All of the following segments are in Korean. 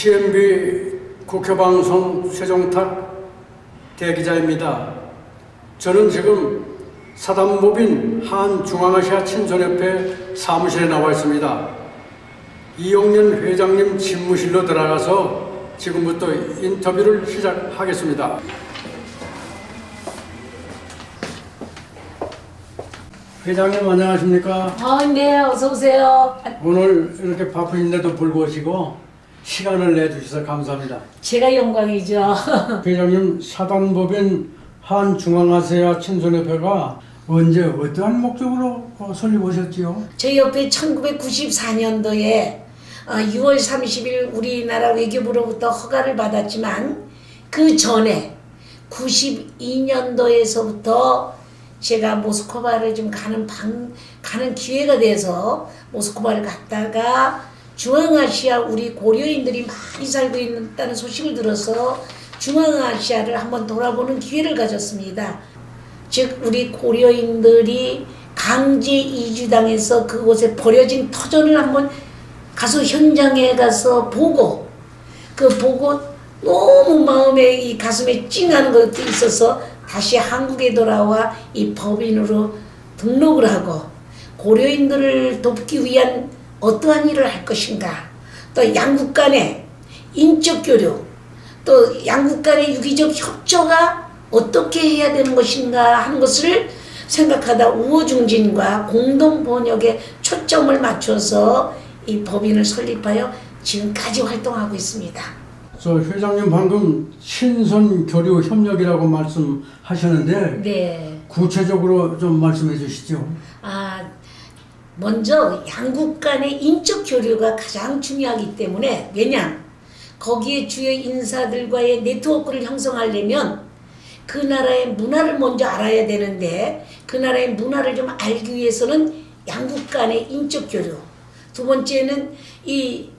CMB 국회방송 세종탁 대기자입니다. 저는 지금 사단법인 한중앙아시아 친선협회 사무실에 나와 있습니다. 이용년 회장님 집무실로 들어가서 지금부터 인터뷰를 시작하겠습니다. 회장님 안녕하십니까? 네, 어서 오세요. 오늘 이렇게 바쁘신데도 불구하고 시간을 내주셔서 감사합니다. 제가 영광이죠. 회장님, 사단법인 한중앙아시아 친선협회가 언제 어떠한 목적으로 설립하셨지요? 저희 옆에 1994년도에 6월 30일 우리나라 외교부로부터 허가를 받았지만 그 전에 92년도에서부터 제가 모스크바를 좀 가는 기회가 돼서 모스크바를 갔다가 중앙아시아 우리 고려인들이 많이 살고 있다는 소식을 들어서 중앙아시아를 한번 돌아보는 기회를 가졌습니다. 즉 우리 고려인들이 강제 이주당해서 그곳에 버려진 터전을 한번 가서 현장에 가서 보고 보고 너무 마음에 이 가슴에 찡하는 것도 있어서 다시 한국에 돌아와 이 법인으로 등록을 하고 고려인들을 돕기 위한 어떠한 일을 할 것인가, 또 양국 간의 인적 교류, 또 양국 간의 유기적 협조가 어떻게 해야 되는 것인가 하는 것을 생각하다 우호중진과 공동 번역에 초점을 맞춰서 이 법인을 설립하여 지금까지 활동하고 있습니다. 회장님 방금 친선 교류 협력이라고 말씀하셨는데 네. 구체적으로 좀 말씀해 주시죠. 먼저 양국 간의 인적 교류가 가장 중요하기 때문에, 왜냐? 거기에 주요 인사들과의 네트워크를 형성하려면 그 나라의 문화를 먼저 알아야 되는데, 그 나라의 문화를 좀 알기 위해서는 양국 간의 인적 교류, 두 번째는 이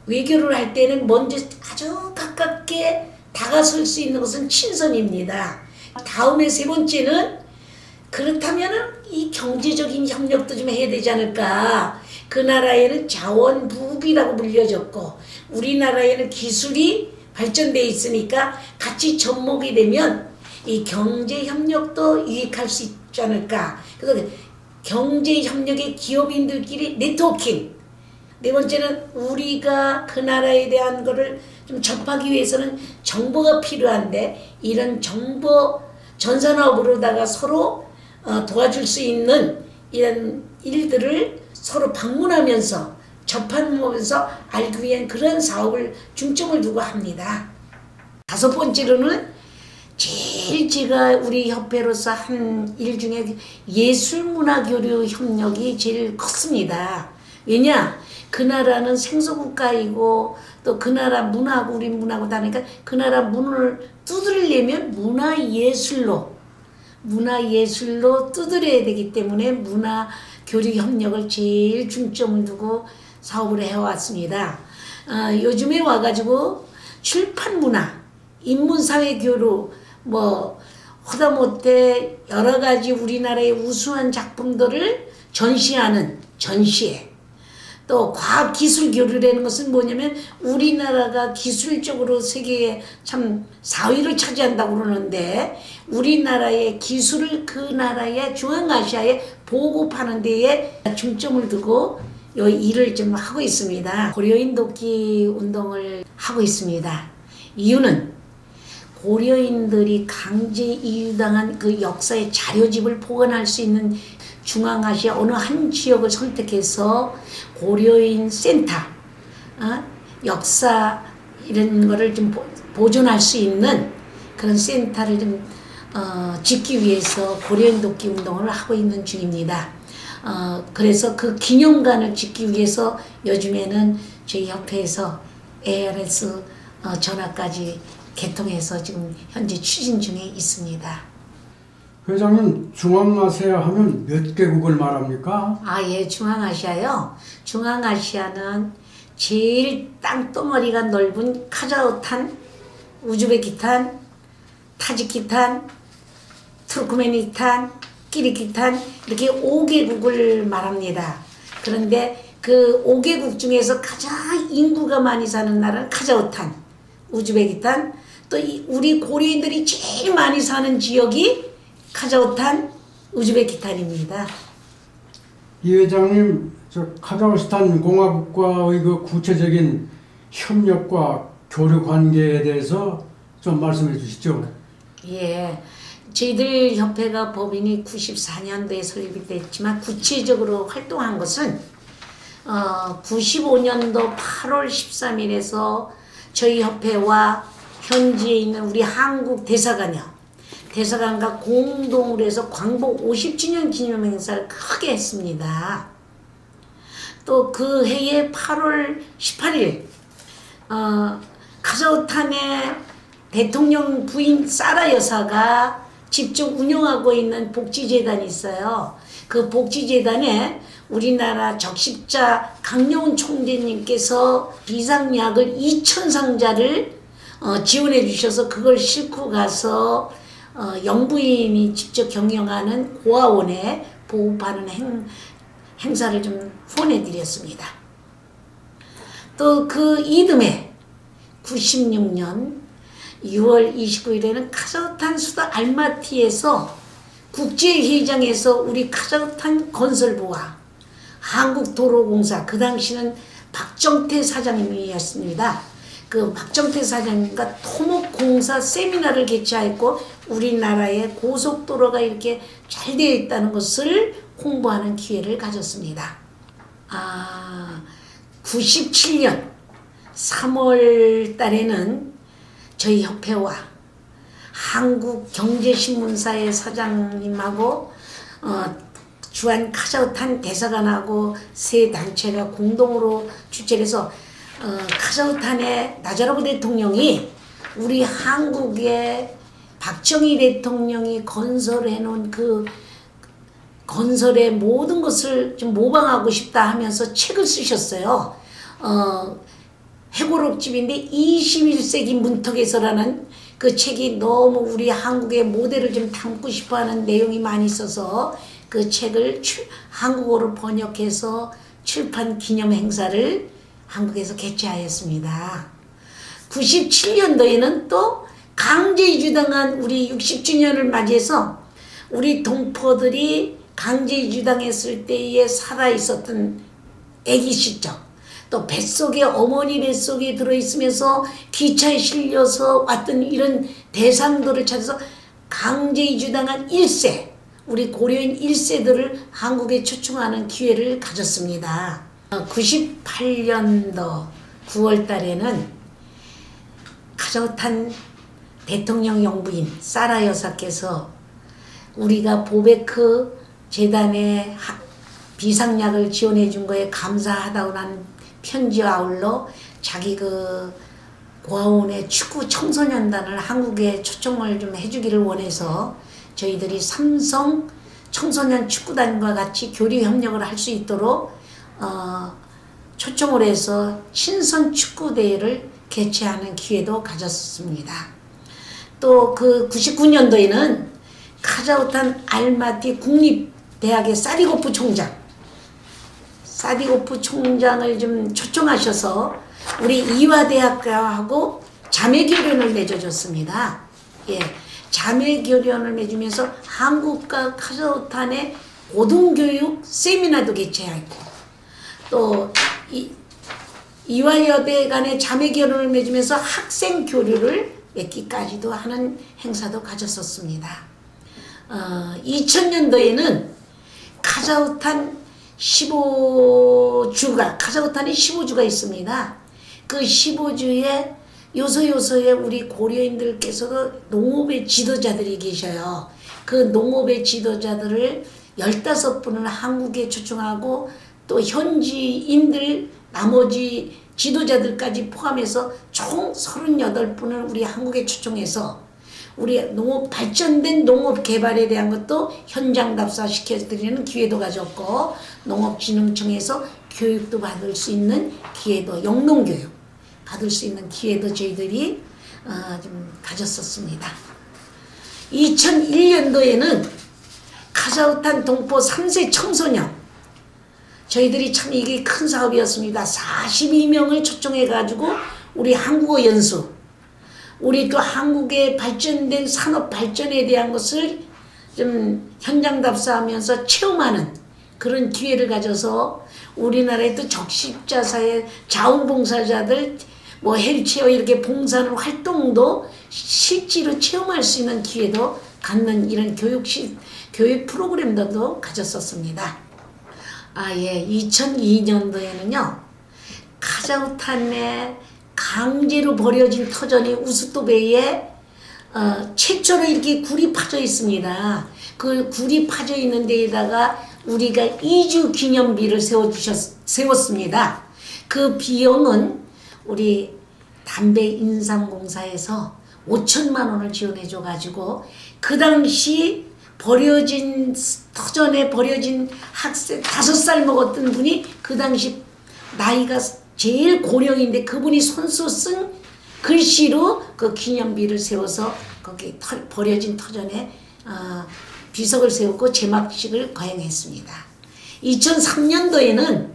외교를 할 때는 먼저 아주 가깝게 다가설 수 있는 것은 친선입니다. 다음에 세 번째는 그렇다면은 이 경제적인 협력도 좀 해야 되지 않을까. 그 나라에는 자원부국이라고 불려졌고 우리나라에는 기술이 발전돼 있으니까 같이 접목이 되면 이 경제협력도 유익할 수 있지 않을까. 그래서 경제협력의 기업인들끼리 네트워킹. 네 번째는 우리가 그 나라에 대한 거를 좀 접하기 위해서는 정보가 필요한데 이런 정보 전산화업으로다가 서로 도와줄 수 있는 이런 일들을 서로 방문하면서 접하면서 알기 위한 그런 사업을 중점을 두고 합니다. 다섯 번째로는 제일 제가 우리 협회로서 한 일 중에 예술문화교류 협력이 제일 컸습니다. 왜냐? 그 나라는 생소국가이고 또 그 나라 문화하고 우리 문화하고 다르니까 그 나라 문을 두드리려면 문화예술로 두드려야 되기 때문에 문화교류협력을 제일 중점을 두고 사업을 해왔습니다. 요즘에 와가지고 출판문화, 인문사회교류, 허다못해 여러가지 우리나라의 우수한 작품들을 전시하는 전시회, 또 과학 기술 교류라는 것은 뭐냐면 우리나라가 기술적으로 세계에 참 4위를 차지한다고 그러는데 우리나라의 기술을 그 나라의 중앙아시아에 보급하는 데에 중점을 두고 요 일을 좀 하고 있습니다. 고려인 돕기 운동을 하고 있습니다. 이유는 고려인들이 강제 이주당한 그 역사의 자료집을 보관할 수 있는 중앙아시아 어느 한 지역을 선택해서 고려인 센터, 역사 이런 거를 좀 보존할 수 있는 그런 센터를 좀 짓기 위해서 고려인 돕기 운동을 하고 있는 중입니다. 그래서 그 기념관을 짓기 위해서 요즘에는 저희 협회에서 ARS 전화까지 개통해서 지금 현재 추진 중에 있습니다. 회장님, 중앙아시아 하면 몇 개국을 말합니까? 예, 중앙아시아요. 중앙아시아는 제일 땅덩어리가 넓은 카자흐스탄, 우즈베키스탄, 타지키스탄, 투르크메니스탄, 키르기스탄 이렇게 5개국을 말합니다. 그런데 그 5개국 중에서 가장 인구가 많이 사는 나라는 카자흐스탄, 우즈베키스탄, 또 우리 고려인들이 제일 많이 사는 지역이 카자흐스탄, 우즈베키스탄입니다. 이 회장님, 저 카자흐스탄 공화국과의 그 구체적인 협력과 교류 관계에 대해서 좀 말씀해 주시죠. 예, 저희들 협회가 법인이 94년도에 설립이 됐지만 구체적으로 활동한 것은 95년도 8월 13일에서 저희 협회와 현지에 있는 우리 한국 대사관과 공동으로 해서 광복 50주년 기념 행사를 크게 했습니다. 또 그 해에 8월 18일 카자흐스탄의 대통령 부인 사라 여사가 직접 운영하고 있는 복지재단이 있어요. 그 복지재단에 우리나라 적십자 강용훈 총재님께서 비상약을 2,000상자를 지원해 주셔서 그걸 싣고 가서 영부인이 직접 경영하는 고아원에 보급하는 행사를 좀 후원해 드렸습니다. 또 그 이듬해 96년 6월 29일에는 카자흐스탄 수도 알마티에서 국제회의장에서 우리 카자흐스탄 건설부와 한국도로공사, 그 당시는 박정태 사장님이었습니다. 그 박정태 사장님과 토목공사 세미나를 개최했고 우리나라의 고속도로가 이렇게 잘 되어 있다는 것을 홍보하는 기회를 가졌습니다. 97년 3월 달에는 저희 협회와 한국경제신문사의 사장님하고 주한 카자흐스탄 대사관하고 세 단체가 공동으로 주최를 해서 카자흐스탄의 나자로브 대통령이 우리 한국의 박정희 대통령이 건설해 놓은 그 건설의 모든 것을 좀 모방하고 싶다 하면서 책을 쓰셨어요. 회고록집인데 21세기 문턱에서라는 그 책이 너무 우리 한국의 모델을 좀 담고 싶어하는 내용이 많이 있어서 그 책을 한국어로 번역해서 출판 기념 행사를 한국에서 개최하였습니다. 97년도에는 또 강제 이주당한 우리 60주년을 맞이해서 우리 동포들이 강제 이주당했을 때에 살아있었던 아기 시절, 또 뱃속에 어머니 뱃속에 들어있으면서 기차에 실려서 왔던 이런 대상들을 찾아서 강제 이주당한 1세, 우리 고려인 1세들을 한국에 초청하는 기회를 가졌습니다. 98년도 9월 달에는 카자흐스탄 대통령 영부인 사라 여사께서 우리가 보베크 재단에 비상약을 지원해 준 거에 감사하다고 하는 편지와 아울러 자기 그 고아원의 축구 청소년단을 한국에 초청을 좀 해주기를 원해서 저희들이 삼성 청소년 축구단과 같이 교류 협력을 할 수 있도록 초청을 해서 친선 축구 대회를 개최하는 기회도 가졌습니다. 또 그 99년도에는 카자흐스탄 알마티 국립대학의 사리고프 총장 사디고프 총장을 좀 초청하셔서 우리 이화대학교하고 자매교련을 맺어줬습니다. 예, 자매교련을 맺으면서 한국과 카자흐스탄의 고등교육 세미나도 개최했고 또 이화여대 간의 자매교련을 맺으면서 학생 교류를 맺기까지도 하는 행사도 가졌었습니다. 2000년도에는 카자흐스탄 15주가 카자흐스탄에 15주가 있습니다. 그 15주에 요소요소에 우리 고려인들께서도 농업의 지도자들이 계셔요. 그 농업의 지도자들을 15분을 한국에 초청하고 또 현지인들 나머지 지도자들까지 포함해서 총 38분을 우리 한국에 초청해서 우리 농업 발전된 농업 개발에 대한 것도 현장 답사시켜드리는 기회도 가졌고 농업진흥청에서 교육도 받을 수 있는 기회도 영농교육 받을 수 있는 기회도 저희들이 좀 가졌었습니다. 2001년도에는 카자흐스탄 동포 3세 청소년 저희들이 참 이게 큰 사업이었습니다. 42명을 초청해 가지고 우리 한국어 연수 우리 또 한국의 발전된 산업 발전에 대한 것을 좀 현장 답사하면서 체험하는 그런 기회를 가져서 우리나라의 또 적십자사의 자원봉사자들 뭐 헬체어 이렇게 봉사하는 활동도 실제로 체험할 수 있는 기회도 갖는 이런 교육 프로그램들도 가졌었습니다. 2002년도에는요 카자흐스탄에 강제로 버려진 터전이 우스토베이에 최초로 이렇게 굴이 파져 있습니다. 그 굴이 파져 있는 데에다가 우리가 이주 기념비를 세웠습니다. 그 비용은 우리 담배인상공사에서 5천만 원을 지원해 줘가지고 그 당시 버려진 터전에 버려진 학생 5살 먹었던 분이 그 당시 나이가 제일 고령인데 그분이 손수 쓴 글씨로 그 기념비를 세워서 거기 버려진 터전에 비석을 세우고 제막식을 거행했습니다. 2003년도에는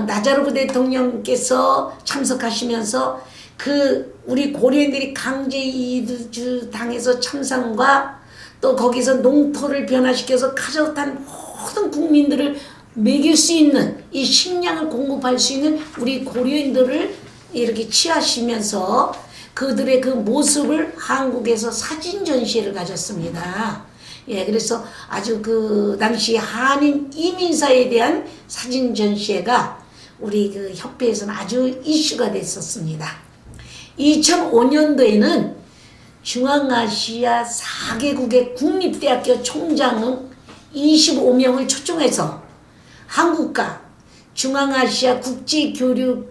나자로브 대통령께서 참석하시면서 그 우리 고려인들이 강제 이주 당해서 참상과 또 거기서 농토를 변화시켜서 카자흐스탄 모든 국민들을 먹일 수 있는 이 식량을 공급할 수 있는 우리 고려인들을 이렇게 취하시면서 그들의 그 모습을 한국에서 사진 전시회를 가졌습니다. 예, 그래서 아주 그 당시 한인 이민사에 대한 사진 전시회가 우리 그 협회에서는 아주 이슈가 됐었습니다. 2005년도에는 중앙아시아 4개국의 국립대학교 총장 25명을 초청해서 한국과 중앙아시아 국제교류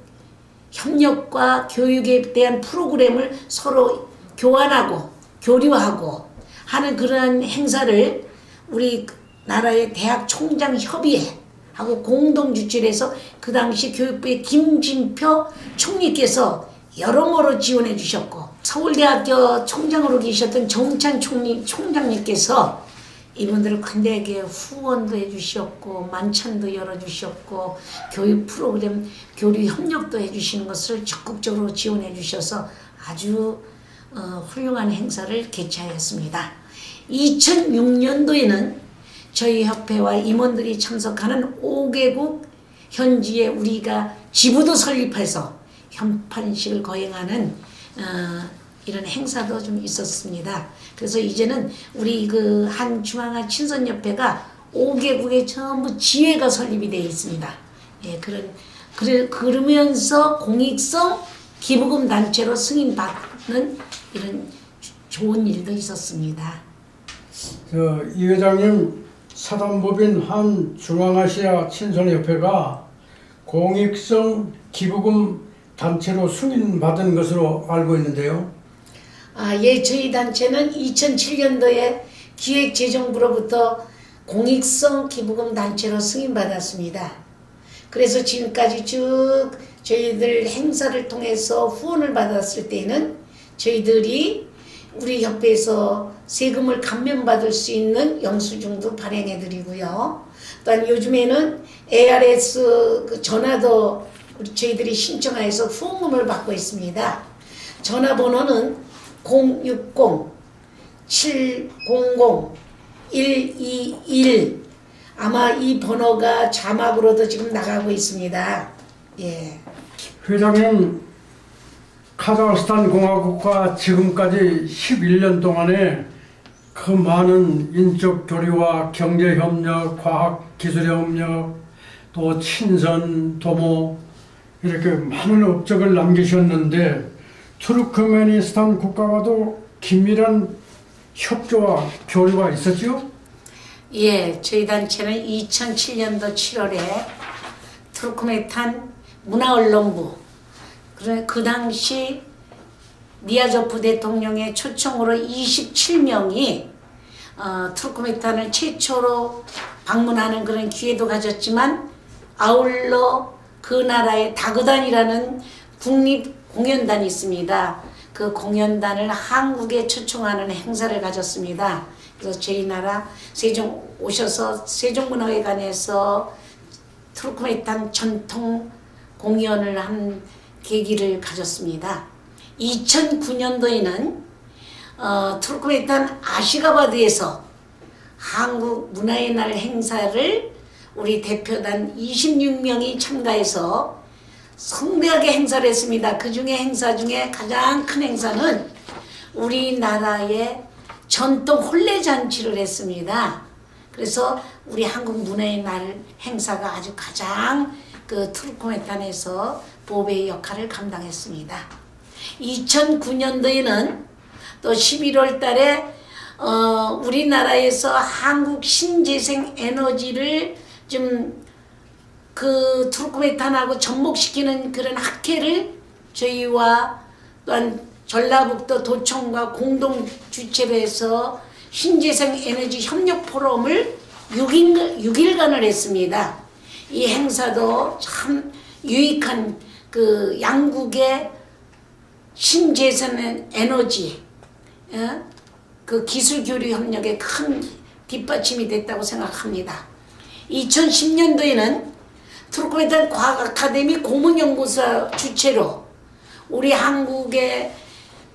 협력과 교육에 대한 프로그램을 서로 교환하고 교류하고 하는 그러한 행사를 우리 나라의 대학 총장 협의회하고 공동 주최해서 그 당시 교육부의 김진표 총리께서 여러모로 지원해 주셨고 서울대학교 총장으로 계셨던 정찬 총장님께서 이분들을 관대하게 후원도 해주셨고 만찬도 열어주셨고 교육 프로그램 교류 협력도 해주시는 것을 적극적으로 지원해 주셔서 아주 훌륭한 행사를 개최하였습니다. 2006년도에는 저희 협회와 임원들이 참석하는 5개국 현지에 우리가 지부도 설립해서 현판식을 거행하는 이런 행사도 좀 있었습니다. 그래서 이제는 우리 그 한 중앙아 친선협회가 5개국에 전부 지회가 설립이 되어 있습니다. 예, 그러면서 공익성 기부금 단체로 승인받는 이런 좋은 일도 있었습니다. 이 회장님 사단법인 한 중앙아시아 친선협회가 공익성 기부금 단체로 승인받은 것으로 알고 있는데요. 예, 저희 단체는 2007년도에 기획재정부로부터 공익성 기부금 단체로 승인받았습니다. 그래서 지금까지 쭉 저희들 행사를 통해서 후원을 받았을 때는 저희들이 우리 협회에서 세금을 감면받을 수 있는 영수증도 발행해드리고요. 또한 요즘에는 ARS 그 전화도 저희들이 신청해서 후원금을 받고 있습니다. 전화번호는 060-700-121 아마 이 번호가 자막으로도 지금 나가고 있습니다. 예. 회장님, 카자흐스탄 공화국과 지금까지 11년 동안에 그 많은 인적 교류와 경제 협력, 과학 기술 협력, 또 친선, 도모 이렇게 많은 업적을 남기셨는데 투르크메니스탄 국가와도 긴밀한 협조와 교류가 있었죠? 예, 저희 단체는 2007년도 7월에 투르크메탄 문화언론부, 그 당시 니아조프 대통령의 초청으로 27명이 투르크메탄을 최초로 방문하는 그런 기회도 가졌지만, 아울러 그 나라의 다그단이라는 국립공연단이 있습니다. 그 공연단을 한국에 초청하는 행사를 가졌습니다. 그래서 저희 나라 세종 오셔서 세종문화회관에서 투르크메탄 전통 공연을 한 계기를 가졌습니다. 2009년도에는 투르크메탄 아시가바드에서 한국 문화의 날 행사를 우리 대표단 26명이 참가해서 성대하게 행사를 했습니다. 그 중에 행사 중에 가장 큰 행사는 우리나라의 전통 혼례잔치를 했습니다. 그래서 우리 한국 문화의 날 행사가 아주 가장 그 투르크메탄에서 보배의 역할을 감당했습니다. 2009년도에는 또 11월 달에 우리나라에서 한국 신재생 에너지를 좀 그 투르크메탄하고 접목시키는 그런 학회를 저희와 또한 전라북도 도청과 공동 주최로 해서 신재생 에너지 협력 포럼을 6일간을 했습니다. 이 행사도 참 유익한 그 양국의 신재생 에너지 그 기술 교류 협력에 큰 뒷받침이 됐다고 생각합니다. 2010년도에는 투르크메탄 과학 아카데미 고문연구소 주최로 우리 한국의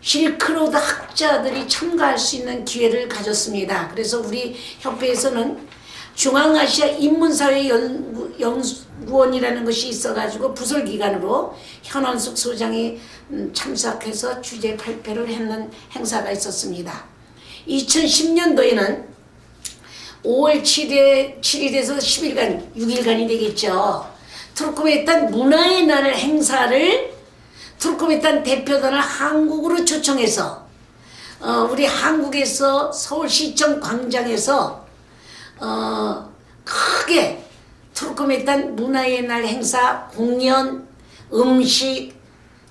실크로드 학자들이 참가할 수 있는 기회를 가졌습니다. 그래서 우리 협회에서는 중앙아시아 인문사회 연구원이라는 것이 있어가지고 부설기관으로 현원숙 소장이 참석해서 주제 발표를 했는 행사가 있었습니다. 2010년도에는 5월 7일에서 10일간, 6일간이 되겠죠. 투르크메탄 문화의 날 행사를 투르크메탄 대표단을 한국으로 초청해서 우리 한국에서 서울시청 광장에서 크게 투르크메탄 문화의 날 행사, 공연, 음식,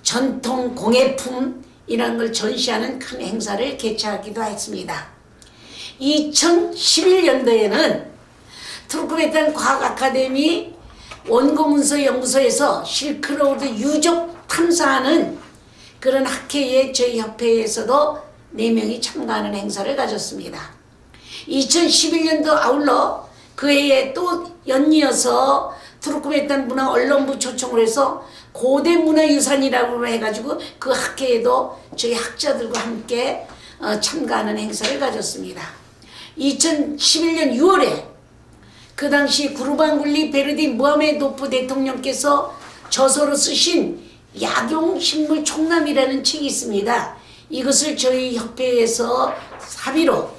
전통 공예품 이런 걸 전시하는 큰 행사를 개최하기도 했습니다. 2011년도에는 투르크메탄 과학 아카데미 원고문서 연구소에서 실크로드 유적 탐사하는 그런 학회에 저희 협회에서도 4명이 참가하는 행사를 가졌습니다. 2011년도 아울러 그 해에 또 연이어서 투르크메탄 문화언론부 초청을 해서 고대 문화유산이라고 해가지고 그 학회에도 저희 학자들과 함께 참가하는 행사를 가졌습니다. 2011년 6월에 그 당시 구르반굴리 베르디 무하메도프 대통령께서 저서로 쓰신 약용식물 총남이라는 책이 있습니다. 이것을 저희 협회에서 사비로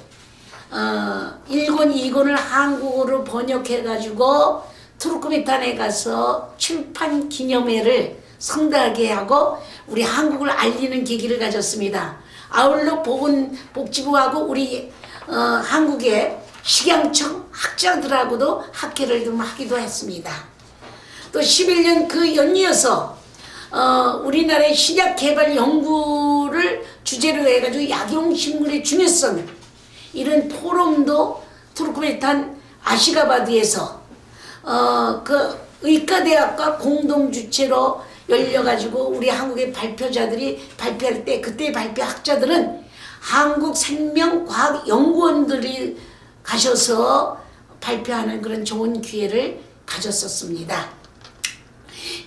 1권, 2권을 한국어로 번역해가지고 투르크메탄에 가서 출판 기념회를 성대하게 하고 우리 한국을 알리는 계기를 가졌습니다. 아울러 보건복지부하고 우리 한국의 식양청 학자들하고도 학회를 좀 하기도 했습니다. 또 11년 그 연이어서 우리나라의 신약 개발 연구를 주제로 해가지고 약용식물의 중요성 이런 포럼도 투르크메탄 아시가바드에서 그 의과대학과 공동 주최로 열려가지고 우리 한국의 발표자들이 발표할 때 그때 발표 학자들은 한국생명과학연구원들이 가셔서 발표하는 그런 좋은 기회를 가졌었습니다.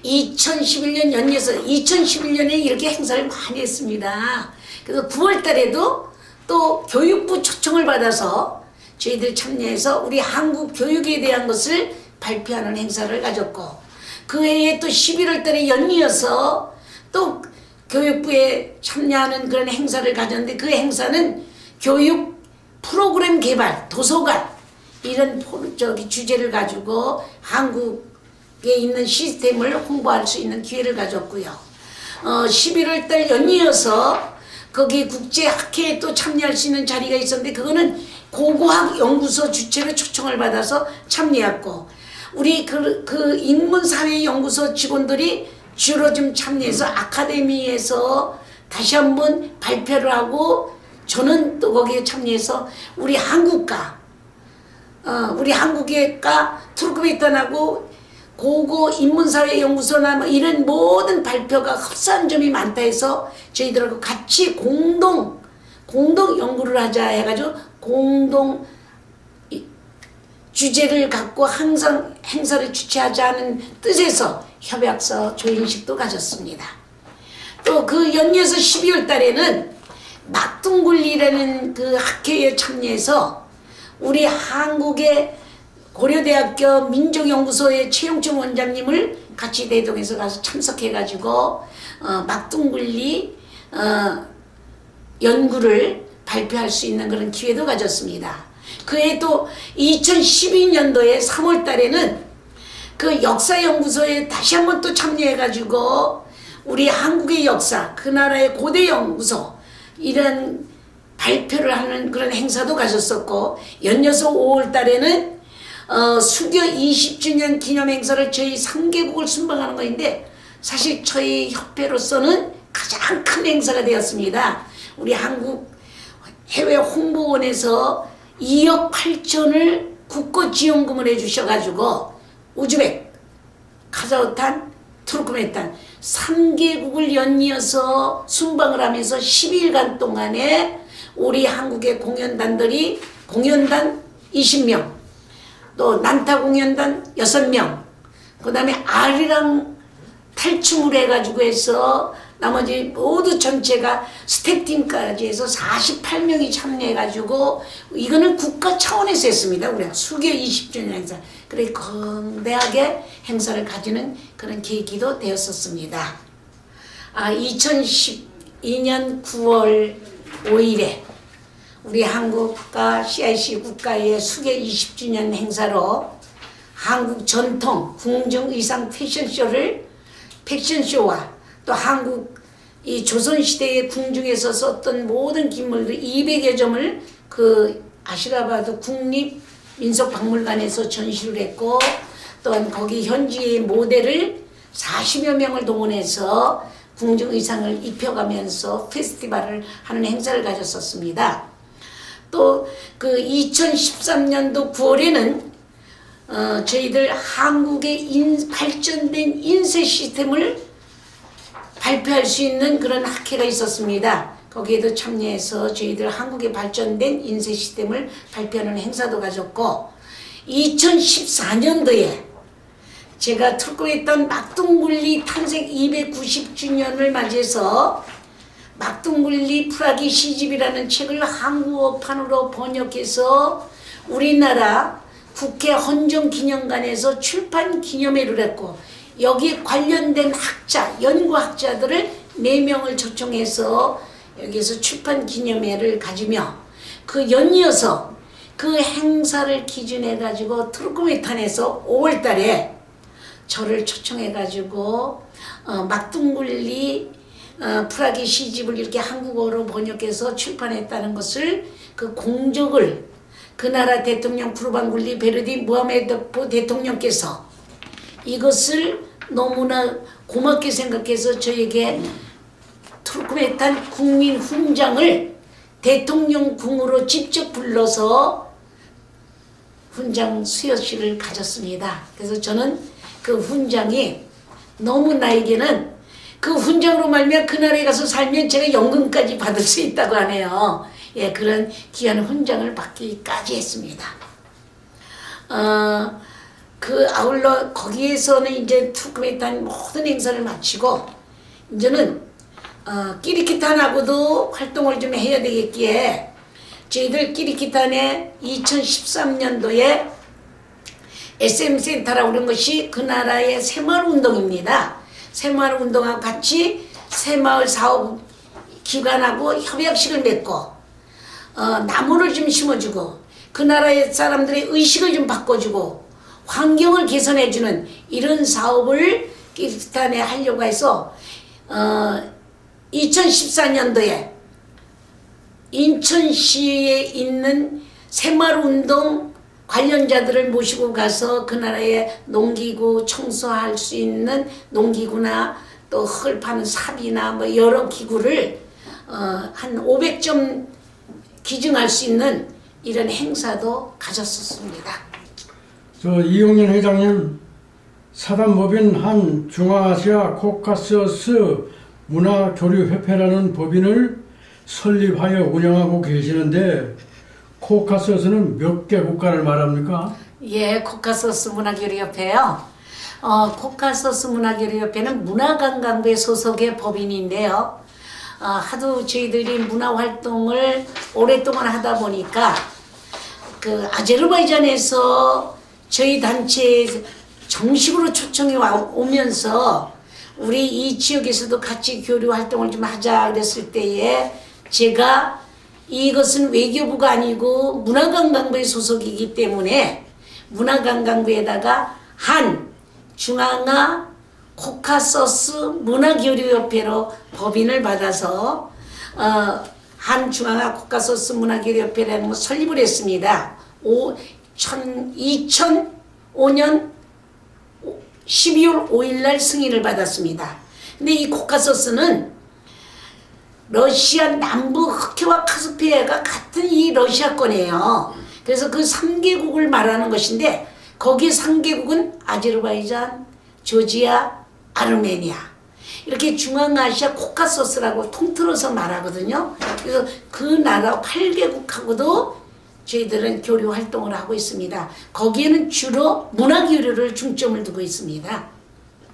2011년 연이어서 2011년에 이렇게 행사를 많이 했습니다. 그래서 9월 달에도 또 교육부 초청을 받아서 저희들 참여해서 우리 한국 교육에 대한 것을 발표하는 행사를 가졌고, 그 해에 또 11월 달에 연이어서 또 교육부에 참여하는 그런 행사를 가졌는데, 그 행사는 교육 프로그램 개발, 도서관 이런 주제를 가지고 한국에 있는 시스템을 홍보할 수 있는 기회를 가졌고요. 11월 달 연이어서 거기 국제학회에 또 참여할 수 있는 자리가 있었는데, 그거는 고고학연구소 주최로 초청을 받아서 참여했고, 우리 그 인문사회연구소 직원들이 주로 좀 참여해서 아카데미에서 다시 한번 발표를 하고, 저는 또 거기에 참여해서 우리 한국과 우리 한국과 투르크메니스탄하고 고고 인문사회연구소나 뭐 이런 모든 발표가 흡사한 점이 많다 해서 저희들하고 같이 공동 연구를 하자 해가지고 공동 주제를 갖고 항상 행사를 주최하자는 뜻에서 협약서 조인식도 가졌습니다. 또 그 연이어서 12월 달에는 막둥굴리라는 그 학회에 참여해서 우리 한국의 고려대학교 민족연구소의 최용천 원장님을 같이 대동해서 가서 참석해가지고 막둥굴리 연구를 발표할 수 있는 그런 기회도 가졌습니다. 그해 또 2012년도에 3월 달에는 그 역사연구소에 다시 한번 또 참여해가지고 우리 한국의 역사, 그 나라의 고대 연구소 이런 발표를 하는 그런 행사도 가졌었고, 연이어서 5월 달에는 수교 20주년 기념 행사를 저희 3개국을 순방하는 것인데, 사실 저희 협회로서는 가장 큰 행사가 되었습니다. 우리 한국 해외 홍보원에서 2억 8천을 국고 지원금을 해주셔가지고 우즈벡, 카자흐스탄, 투르크메니스탄 3개국을 연이어서 순방을 하면서 10일간 동안에 우리 한국의 공연단들이 공연단 20명, 또 난타 공연단 6명, 그 다음에 아리랑 탈춤을 해가지고 해서 나머지 모두 전체가 스태프팀까지 해서 48명이 참여해가지고, 이거는 국가 차원에서 했습니다. 우리가 수교 20주년 행사. 그래 거대하게 행사를 가지는 그런 계기도 되었었습니다. 2012년 9월 5일에 우리 한국과 CIC 국가의 수교 20주년 행사로 한국 전통 궁중 의상 패션쇼와 또 한국 이 조선시대의 궁중에서 썼던 모든 기물들 200여 점을 그 아시라바드 국립민속박물관에서 전시를 했고, 또한 거기 현지의 모델을 40여 명을 동원해서 궁중 의상을 입혀가면서 페스티벌을 하는 행사를 가졌었습니다. 또 그 2013년도 9월에는 저희들 한국의 발전된 인쇄 시스템을 발표할 수 있는 그런 학회가 있었습니다. 거기에도 참여해서 저희들 한국의 발전된 인쇄 시스템을 발표하는 행사도 가졌고, 2014년도에 제가 투르크메니스탄 막둥굴리 탄생 290주년을 맞이해서 막둥굴리 프라기 시집이라는 책을 한국어판으로 번역해서 우리나라 국회 헌정기념관에서 출판 기념회를 했고, 여기에 관련된 학자, 연구학자들을 4명을 초청해서 여기서 출판 기념회를 가지며, 그 연이어서 그 행사를 기준해 가지고 투르크메니스탄에서 5월 달에 저를 초청해 가지고 막둥굴리 프라기 시집을 이렇게 한국어로 번역해서 출판했다는 것을, 그 공적을 그 나라 대통령 쿠르반굴리 베르디 무하메드포 대통령께서 이것을 너무나 고맙게 생각해서 저에게 투르크메니스탄 국민 훈장을 대통령 궁으로 직접 불러서 훈장 수여식을 가졌습니다. 그래서 저는 그 훈장이 너무 나에게는 그 훈장으로 말미암아 그 나라에 가서 살면 제가 연금까지 받을 수 있다고 하네요. 예, 그런 귀한 훈장을 받기까지 했습니다. 그 아울러 거기에서는 이제 투르크메니스탄 모든 행사를 마치고 이제는 키르기스탄하고도 활동을 좀 해야 되겠기에 저희들 키르기스탄에 2013년도에 SM 센터라고 그런 것이 그 나라의 새마을 운동입니다. 새마을 운동과 같이 새마을 사업 기관하고 협약식을 맺고 나무를 좀 심어주고 그 나라의 사람들의 의식을 좀 바꿔주고 환경을 개선해주는 이런 사업을 키르기스탄에 하려고 해서 2014년도에 인천시에 있는 새마을운동 관련자들을 모시고 가서 그 나라의 농기구 청소할 수 있는 농기구나 또 흙을 파는 삽이나 뭐 여러 기구를 한 500점 기증할 수 있는 이런 행사도 가졌었습니다. 저 이용년 회장님, 사단법인 한 중앙아시아 코카서스 문화교류협회라는 법인을 설립하여 운영하고 계시는데 코카서스는 몇 개 국가를 말합니까? 예, 코카서스 문화교류협회요. 코카서스 문화교류협회는 문화관광부의 소속의 법인인데요. 하도 저희들이 문화활동을 오랫동안 하다 보니까 그 아제르바이잔에서 저희 단체에 정식으로 초청이 오면서 우리 이 지역에서도 같이 교류 활동을 좀 하자 그랬을 때에 제가 이것은 외교부가 아니고 문화관광부의 소속이기 때문에 문화관광부에다가 한 중앙아 코카서스 문화교류협회로 법인을 받아서 한 중앙아 코카서스 문화교류협회라는 걸 설립을 했습니다. 2005년 12월 5일 날 승인을 받았습니다. 근데 이 코카서스는 러시아 남부 흑해와 카스피해가 같은 이 러시아권이에요. 그래서 그 3개국을 말하는 것인데 거기 3개국은 아제르바이잔, 조지아, 아르메니아 이렇게 중앙아시아 코카서스라고 통틀어서 말하거든요. 그래서 그 나라 8개국하고도 저희들은 교류 활동을 하고 있습니다. 거기에는 주로 문화교류를 중점을 두고 있습니다.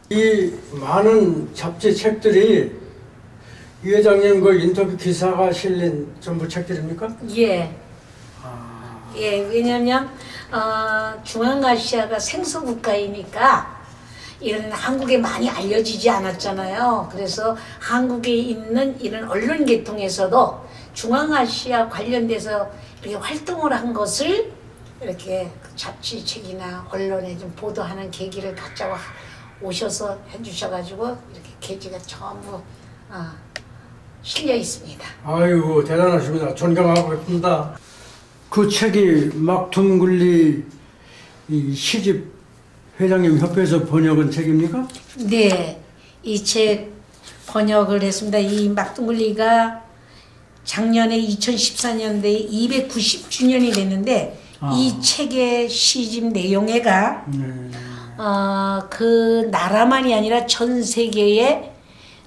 이 많은 잡지 책들이 이 회장님 그 인터뷰 기사가 실린 전부 책들입니까? 예. 예, 왜냐면 중앙아시아가 생소 국가이니까 이런 한국에 많이 알려지지 않았잖아요. 그래서 한국에 있는 이런 언론 계통에서도 중앙아시아 관련돼서 이렇게 활동을 한 것을 이렇게 잡지책이나 언론에 좀 보도하는 계기를 갖자고 오셔서 해주셔가지고 이렇게 계기가 전부 실려 있습니다. 아이고 대단하십니다. 존경하고 있습니다. 그 책이 막둥글리 이 시집 회장님 협회에서 번역한 책입니까? 네, 이 책 번역을 했습니다. 이 막둥글리가 작년에 2014년도에 290주년이 됐는데 이 책의 시집 내용에가 그 나라만이 아니라 전 세계에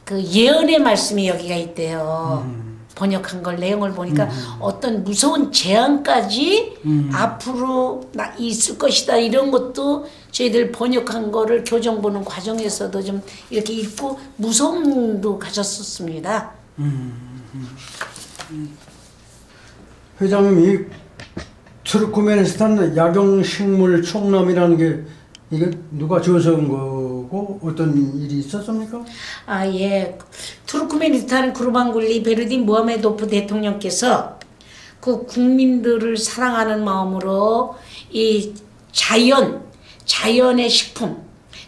그 예언의 말씀이 여기가 있대요. 번역한 걸 내용을 보니까 어떤 무서운 재앙까지 앞으로 있을 것이다 이런 것도 저희들 번역한 거를 교정 보는 과정에서도 좀 이렇게 읽고 무서움도 가졌었습니다. 회장님 이 투르크메니스탄 약용식물 총남이라는 게 이게 누가 주워온 거고 어떤 일이 있었습니까? 예. 투르크메니스탄 구르반굴리 베르딘 무하메도프 대통령께서 그 국민들을 사랑하는 마음으로 이 자연의 식품,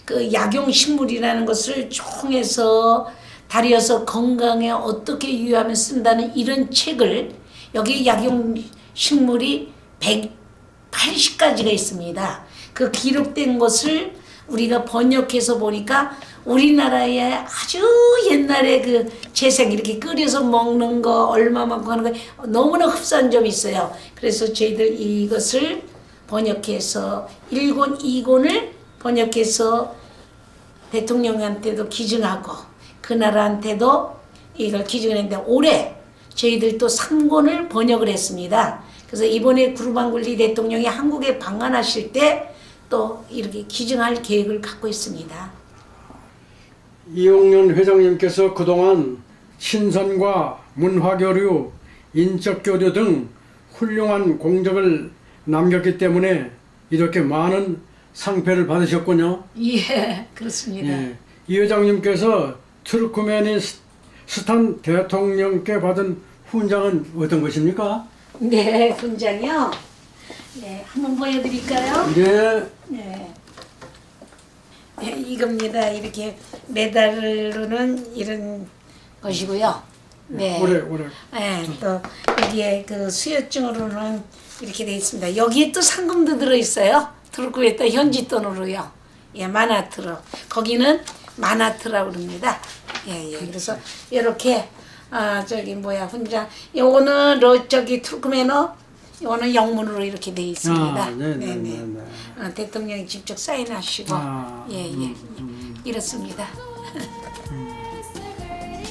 그 약용식물이라는 것을 총해서 다려서 건강에 어떻게 유의하면 쓴다는 이런 책을 여기 약용식물이 180가지가 있습니다. 그 기록된 것을 우리가 번역해서 보니까 우리나라의 아주 옛날에 그 재생 이렇게 끓여서 먹는 거 얼마만큼 하는 거 너무나 흡사한 점이 있어요. 그래서 저희들 이것을 번역해서 1권, 2권을 번역해서 대통령한테도 기증하고 그 나라한테도 이걸 기증을 했는데 올해 저희들 또 3권을 번역을 했습니다. 그래서 이번에 구르방글리 대통령이 한국에 방문하실 때 또 이렇게 기증할 계획을 갖고 있습니다. 이용련 회장님께서 그동안 신선과 문화교류, 인적교류 등 훌륭한 공적을 남겼기 때문에 이렇게 많은 상패를 받으셨군요. 예, 그렇습니다. 예, 이 회장님께서 투르크메니스탄 대통령께 받은 훈장은 어떤 것입니까? 네, 훈장이요. 네, 한번 보여드릴까요? 네. 네. 네, 이겁니다. 이렇게 메달로는 이런 것이고요. 네. 오래. 네, 또 여기에 그 수여증으로는 이렇게 돼 있습니다. 여기에 또 상금도 들어 있어요. 투르크에 또 현지 돈으로요. 예, 마나트로. 거기는 마나트라고 그럽니다. 예, 예. 그래서 이렇게 훈장. 요거는 저기 투르크메너. 이거는 영문으로 이렇게 돼 있습니다. 네네. 대통령이 직접 사인하시고, 이렇습니다.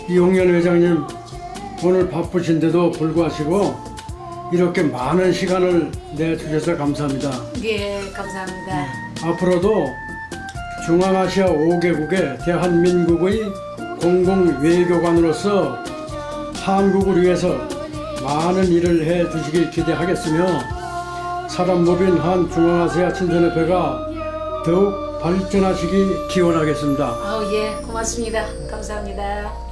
이용련 회장님, 오늘 바쁘신데도 불구하시고 이렇게 많은 시간을 내주셔서 감사합니다. 예, 감사합니다. 앞으로도 중앙아시아 5개국의 대한민국의 공공외교관으로서 한국을 위해서 많은 일을 해 주시길 기대하겠으며 사단법인 한 중앙아시아 친선협회가 더욱 발전하시기 기원하겠습니다. 예, 고맙습니다. 감사합니다.